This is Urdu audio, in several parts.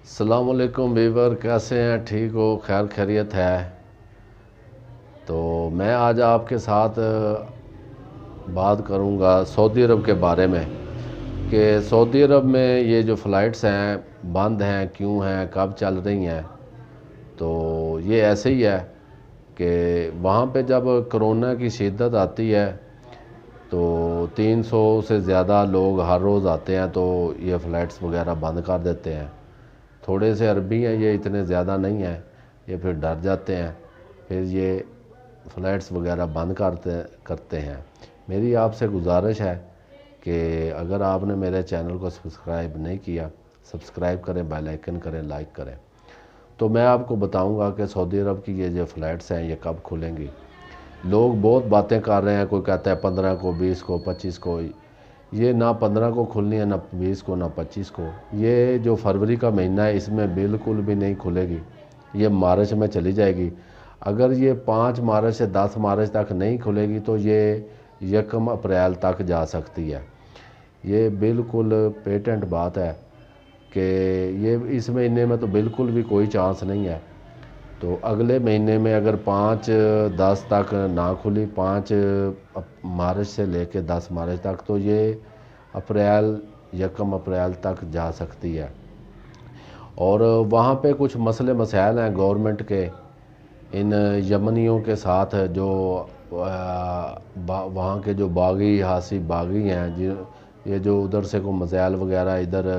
السلام علیکم ویور، کیسے ہیں؟ ٹھیک ہو؟ خیر خیریت ہے؟ تو میں آج آپ کے ساتھ بات کروں گا سعودی عرب کے بارے میں کہ سعودی عرب میں یہ جو فلائٹس ہیں بند ہیں، کیوں ہیں، کب چل رہی ہیں۔ تو یہ ایسے ہی ہے کہ وہاں پہ جب کرونا کی شدت آتی ہے تو 300 سے زیادہ لوگ ہر روز آتے ہیں، تو یہ فلائٹس وغیرہ بند کر دیتے ہیں۔ تھوڑے سے عربی ہیں، یہ اتنے زیادہ نہیں ہیں، یہ پھر ڈر جاتے ہیں، پھر یہ فلائٹس وغیرہ بند کرتے ہیں۔ میری آپ سے گزارش ہے کہ اگر آپ نے میرے چینل کو سبسکرائب نہیں کیا، سبسکرائب کریں، بیل آئیکن کریں، لائک کریں۔ تو میں آپ کو بتاؤں گا کہ سعودی عرب کی یہ جو فلائٹس ہیں یہ کب کھلیں گی۔ لوگ بہت باتیں کر رہے ہیں، کوئی کہتا ہے 15 کو، 20 کو، 25 کو۔ یہ نہ 15 کو کھلنی ہے، نہ 20 کو، نہ 25 کو۔ یہ جو فروری کا مہینہ ہے اس میں بالکل بھی نہیں کھلے گی، یہ مارچ میں چلی جائے گی۔ اگر یہ 5 مارچ سے 10 مارچ تک نہیں کھلے گی تو یہ 1 اپریل تک جا سکتی ہے۔ یہ بالکل پیٹنٹ بات ہے کہ یہ اس مہینے میں تو بالکل بھی کوئی چانس نہیں ہے۔ تو اگلے مہینے میں اگر 5-10 تک نہ کھلی، 5 مارچ سے لے کے 10 مارچ تک، تو یہ اپریل 1 اپریل تک جا سکتی ہے۔ اور وہاں پہ کچھ مسئلے مسائل ہیں گورنمنٹ کے ان یمنیوں کے ساتھ، جو وہاں کے جو باغی حاسی باغی ہیں، یہ جو ادھر سے کوئی میزائل وغیرہ ادھر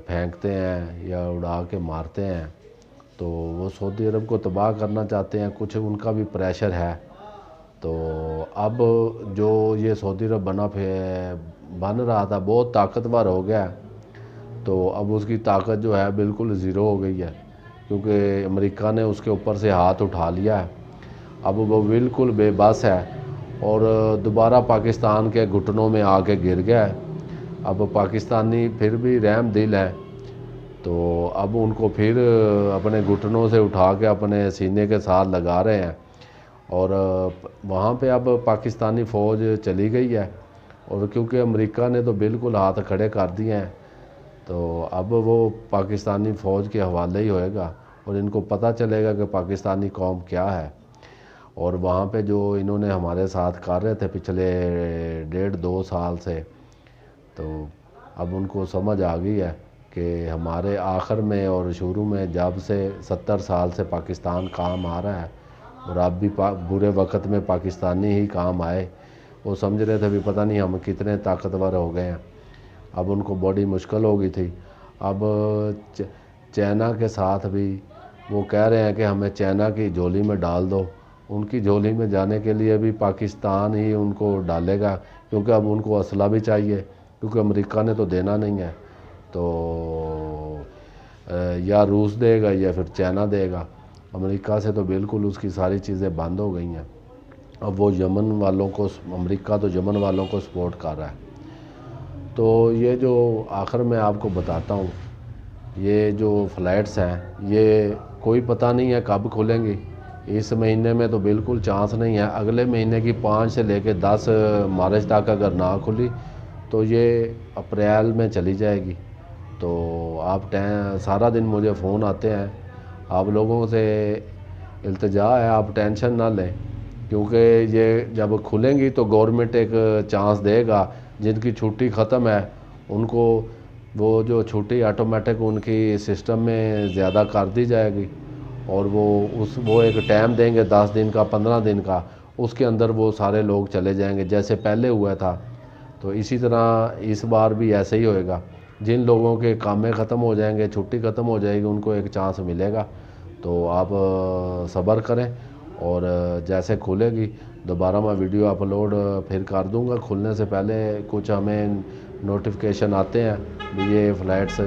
پھینکتے ہیں یا اڑا کے مارتے ہیں، تو وہ سعودی عرب کو تباہ کرنا چاہتے ہیں۔ کچھ ان کا بھی پریشر ہے۔ تو اب جو یہ سعودی عرب بن رہا تھا بہت طاقتور ہو گیا ہے، تو اب اس کی طاقت جو ہے بالکل زیرو ہو گئی ہے، کیونکہ امریکہ نے اس کے اوپر سے ہاتھ اٹھا لیا ہے۔ اب وہ بالکل بے بس ہے اور دوبارہ پاکستان کے گھٹنوں میں آ کے گر گیا ہے۔ اب پاکستانی پھر بھی رحم دل ہے، تو اب ان کو پھر اپنے گھٹنوں سے اٹھا کے اپنے سینے کے ساتھ لگا رہے ہیں۔ اور وہاں پہ اب پاکستانی فوج چلی گئی ہے، اور کیونکہ امریکہ نے تو بالکل ہاتھ کھڑے کر دیے ہیں، تو اب وہ پاکستانی فوج کے حوالے ہی ہوئے گا، اور ان کو پتہ چلے گا کہ پاکستانی قوم کیا ہے۔ اور وہاں پہ جو انہوں نے ہمارے ساتھ کر رہے تھے پچھلے 1.5-2 سال سے، تو اب ان کو سمجھ آ گئی ہے کہ ہمارے آخر میں اور شروع میں جب سے 70 سال سے پاکستان کام آ رہا ہے، اور اب بھی برے وقت میں پاکستانی ہی کام آئے۔ وہ سمجھ رہے تھے بھی پتہ نہیں ہم کتنے طاقتور ہو گئے ہیں، اب ان کو بڑی مشکل ہو گئی تھی۔ اب چائنا کے ساتھ بھی وہ کہہ رہے ہیں کہ ہمیں چائنا کی جھولی میں ڈال دو۔ ان کی جھولی میں جانے کے لیے بھی پاکستان ہی ان کو ڈالے گا، کیونکہ اب ان کو اسلحہ بھی چاہیے، کیونکہ امریکہ نے تو دینا نہیں ہے۔ تو یا روس دے گا یا پھر چائنا دے گا۔ امریکہ سے تو بالکل اس کی ساری چیزیں بند ہو گئی ہیں۔ اب وہ یمن والوں کو، امریکہ تو یمن والوں کو سپورٹ کر رہا ہے۔ تو یہ جو آخر میں آپ کو بتاتا ہوں، یہ جو فلائٹس ہیں یہ کوئی پتہ نہیں ہے کب کھلیں گی۔ اس مہینے میں تو بالکل چانس نہیں ہے۔ اگلے مہینے کی 5 سے لے کے 10 مارچ تک اگر نہ کھلی تو یہ اپریل میں چلی جائے گی۔ تو آپ سارا دن مجھے فون آتے ہیں، آپ لوگوں سے التجا ہے آپ ٹینشن نہ لیں، کیونکہ یہ جب کھلیں گی تو گورنمنٹ ایک چانس دے گا۔ جن کی چھٹی ختم ہے ان کو وہ جو چھٹی آٹومیٹک ان کی سسٹم میں زیادہ کر دی جائے گی، اور وہ ایک ٹائم دیں گے 10 دن کا، 15 دن کا، اس کے اندر وہ سارے لوگ چلے جائیں گے جیسے پہلے ہوا تھا۔ تو اسی طرح اس بار بھی ایسے ہی ہوئے گا۔ جن لوگوں کے کامیں ختم ہو جائیں گے، چھٹی ختم ہو جائے گی، ان کو ایک چانس ملے گا۔ تو آپ صبر کریں، اور جیسے کھلے گی دوبارہ میں ویڈیو اپلوڈ پھر کر دوں گا۔ کھلنے سے پہلے کچھ ہمیں نوٹیفیکیشن آتے ہیں بھی یہ فلائٹس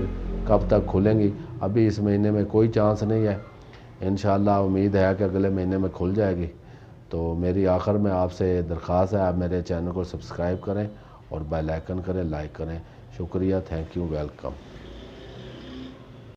کب تک کھلیں گی۔ ابھی اس مہینے میں کوئی چانس نہیں ہے، انشاءاللہ امید ہے کہ اگلے مہینے میں کھل جائے گی۔ تو میری آخر میں آپ سے درخواست ہے، آپ میرے چینل کو سبسکرائب کریں اور بیل آئیکن کریں، لائک کریں۔ شکریہ، تھینک یو، ویلکم۔